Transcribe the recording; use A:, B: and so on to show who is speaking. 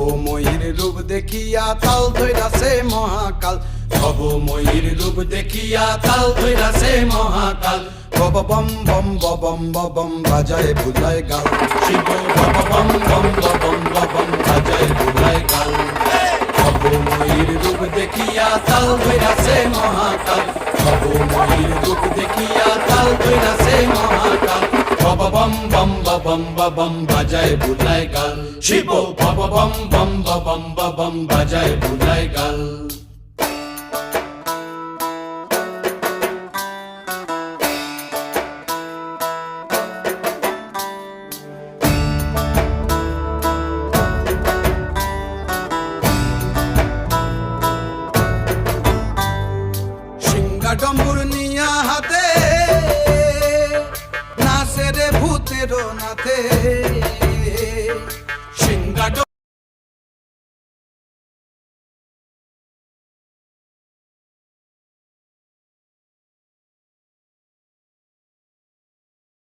A: ভবময়ীর রূপ দেখিয়া তাল ধইরাছে মহাকাল, ভবময়ীর রূপ দেখিয়া তাল ধইরাছে মহাকাল। বব বম বম বম বম বাজায় বুলায় গাল, শিব বব বম বম বম বম বাজায় বুলায় গাল। ভবময়ীর রূপ দেখিয়া তাল ধইরাছে মহাকাল, ভবময়ীর রূপ দেখিয়া তাল ধইরাছে মহাকাল। বব বম বম বম বাজায় বুলায় গাল, শিব বব বম বম বম বাজায় বুলায় গাল। ডম্বুর নিয়া হাতে নাচে রে ভূতের নাথে।